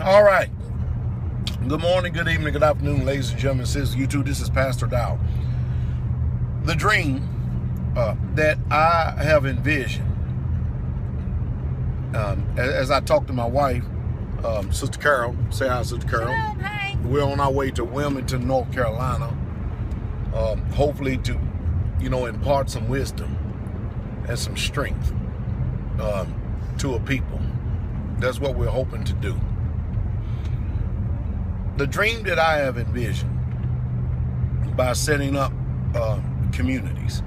All right. Good morning, good evening, good afternoon, ladies and gentlemen, sisters, YouTube. This is Pastor Dow. The dream that I have envisioned, as I talked to my wife, Sister Carol. Say hi, Sister Carol. Hi. We're on our way to Wilmington, North Carolina, hopefully to, impart some wisdom and some strength to a people. That's what we're hoping to do. The dream that I have envisioned by setting up communities,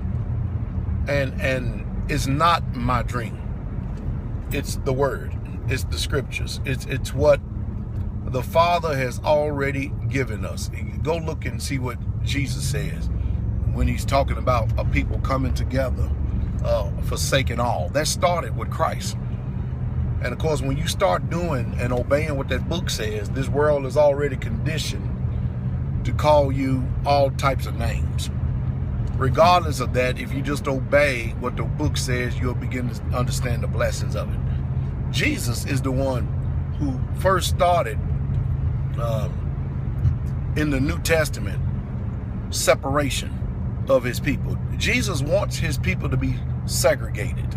and it's not my dream. It's the word. It's the scriptures. It's what the Father has already given us. Go look and see what Jesus says when he's talking about a people coming together, forsaking all. That started with Christ. And of course, when you start doing and obeying what that book says, this world is already conditioned to call you all types of names. Regardless of that, if you just obey what the book says, you'll begin to understand the blessings of it. Jesus is the one who first started in the New Testament separation of his people. Jesus wants his people to be segregated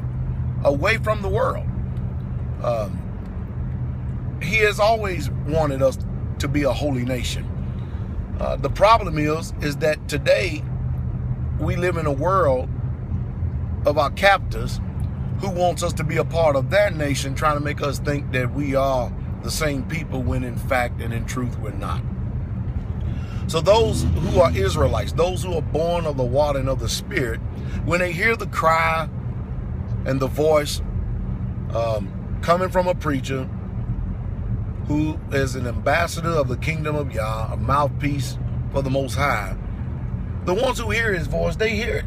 away from the world. He has always wanted us to be a holy nation. The problem is that today we live in a world of our captors who wants us to be a part of their nation, trying to make us think that we are the same people when in fact and in truth we're not. So those who are Israelites, those who are born of the water and of the Spirit, when they hear the cry and the voice coming from a preacher who is an ambassador of the kingdom of Yah, a mouthpiece for the Most High, the ones who hear his voice, they hear it.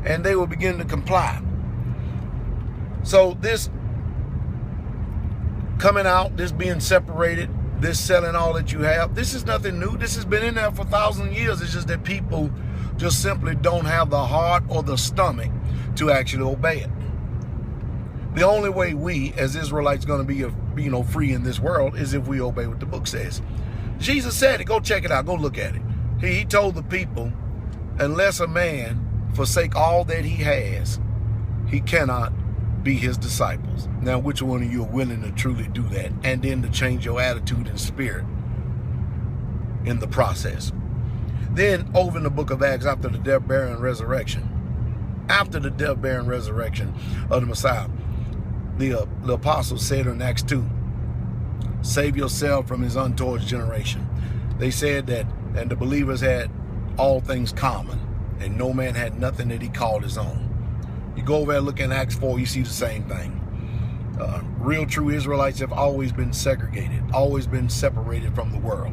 And they will begin to comply. So this coming out, this being separated, this selling all that you have, this is nothing new. This has been in there for 1,000 years. It's just that people just simply don't have the heart or the stomach to actually obey it. The only way we as Israelites going to be, free in this world is if we obey what the book says. Jesus said it. Go check it out. Go look at it. He told the people, unless a man forsake all that he has, he cannot be his disciples. Now, which one of you are willing to truly do that and then to change your attitude and spirit in the process? Then over in the book of Acts, after the death, burial, and resurrection, of the Messiah, the apostles said in Acts 2, save yourself from his untoward generation. They said that, and the believers had all things common, and no man had nothing that he called his own. You go over and look in Acts 4, you see the same thing. Real true Israelites have always been segregated, always been separated from the world.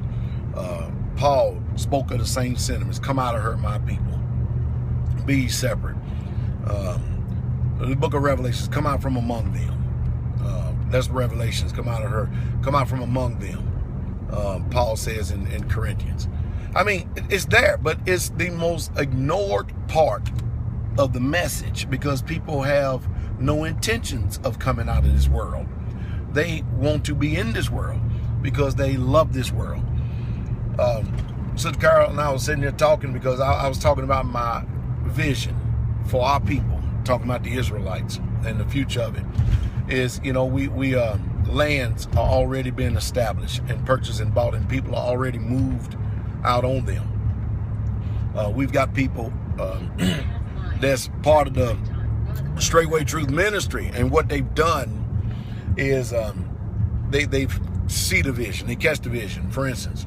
Paul spoke of the same sentiments. Come out of her, my people. Be separate. The book of Revelations, come out from among them. That's Revelations, come out of her. Come out from among them. Paul says in Corinthians. I mean, it's there, but it's the most ignored part of the message because people have no intentions of coming out of this world. They want to be in this world because they love this world. Sister Carol and I was sitting there talking because I was talking about my vision for our people, talking about the Israelites and the future of it. Is, lands are already being established and purchased and bought, and people are already moved out on them. We've got people that's part of the Straightway Truth Ministry, and what they've done is they see the vision, they catch the vision. For instance,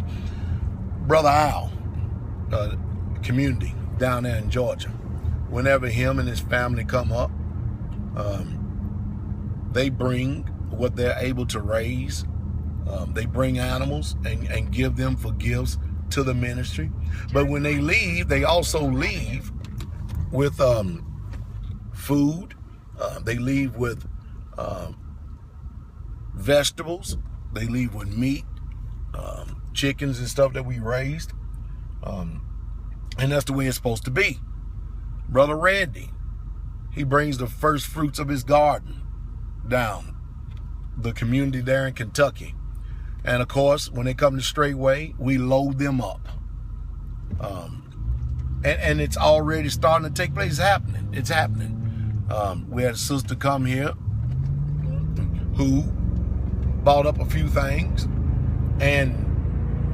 Brother Al, community down there in Georgia, whenever him and his family come up, they bring what they're able to raise. They bring animals and give them for gifts to the ministry. But when they leave, they also leave with food. They leave with vegetables. They leave with meat, chickens and stuff that we raised. And that's the way it's supposed to be. Brother Randy, he brings the first fruits of his garden down the community there in Kentucky. And of course, when they come to Straitway, we load them up. And it's already starting to take place. It's happening. It's happening. We had a sister come here who bought up a few things, and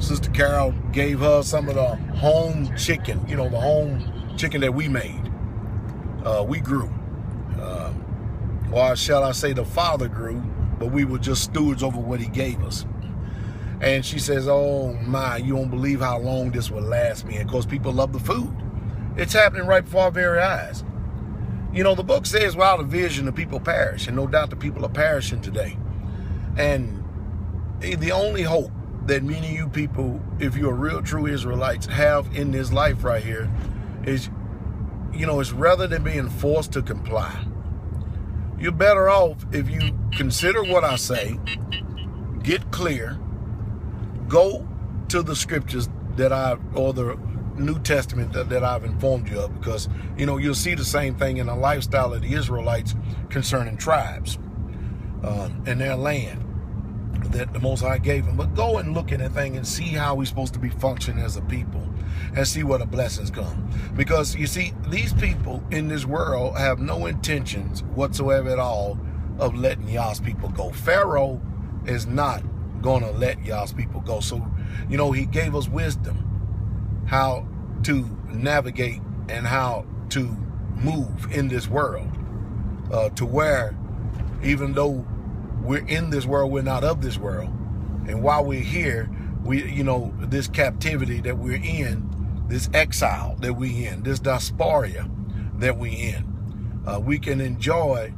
Sister Carol gave her some of the home chicken, the home chicken that we made. We grew. Or shall I say the Father grew, but we were just stewards over what he gave us. And she says, oh my, you don't believe how long this will last me. And of course, people love the food. It's happening right before our very eyes. The book says, without a vision, the people perish. And no doubt the people are perishing today. And the only hope that many of you people, if you're real true Israelites, have in this life right here is, it's rather than being forced to comply. You're better off if you consider what I say, get clear, go to the scriptures or the New Testament that I've informed you of, because, you'll see the same thing in the lifestyle of the Israelites concerning tribes and their land that the Most High gave them. But go and look at that thing and see how we're supposed to be functioning as a people and see where the blessings come. Because, you see, these people in this world have no intentions whatsoever at all of letting y'all's people go. Pharaoh is not going to let y'all's people go. So, he gave us wisdom how to navigate and how to move in this world to where, even though we're in this world, we're not of this world. And while we're here, this captivity that we're in, this exile that we're in, this diaspora that we're in, we can enjoy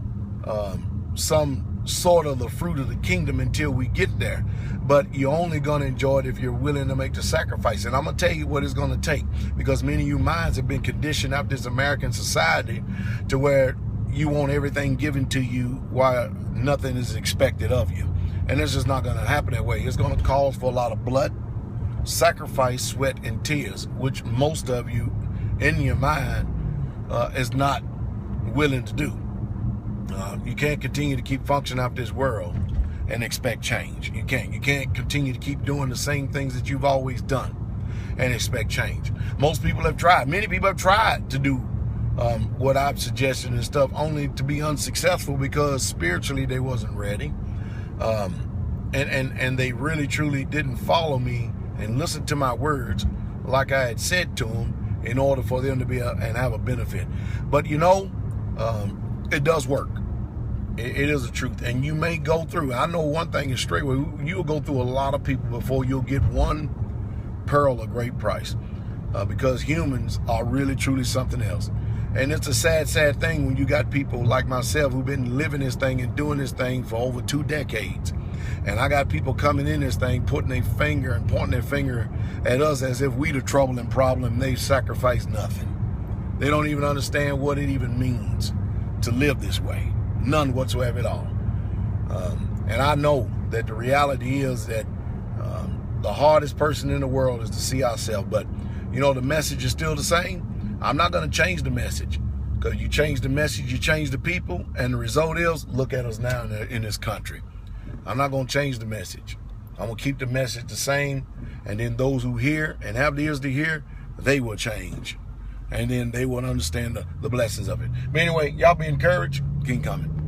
some sort of the fruit of the kingdom until we get there. But you're only going to enjoy it if you're willing to make the sacrifice. And I'm going to tell you what it's going to take, because many of you minds have been conditioned out this American society to where you want everything given to you while nothing is expected of you. And it's just not going to happen that way. It's going to cause for a lot of blood, sacrifice, sweat, and tears, which most of you in your mind is not willing to do. You can't continue to keep functioning out this world and expect change. You can't. You can't continue to keep doing the same things that you've always done and expect change. Most people have tried. Many people have tried to do what I've suggested and stuff, only to be unsuccessful because spiritually they wasn't ready. And they really truly didn't follow me and listen to my words like I had said to them in order for them to be and have a benefit. But it does work. It is a truth. And you may go through, I know one thing is straight, you'll go through a lot of people before you'll get one pearl of great price, because humans are really truly something else. And it's a sad, sad thing when you got people like myself who've been living this thing and doing this thing for over 2 decades. And I got people coming in this thing, putting their finger and pointing their finger at us as if we the trouble and problem. They sacrifice nothing. They don't even understand what it even means to live this way. None whatsoever at all. And I know that the reality is that the hardest person in the world is to see ourselves. But, the message is still the same. I'm not going to change the message, because you change the message, you change the people, and the result is, look at us now in this country. I'm not going to change the message. I'm going to keep the message the same, and then those who hear and have the ears to hear, they will change. And then they will understand the blessings of it. But anyway, y'all be encouraged. Keep coming.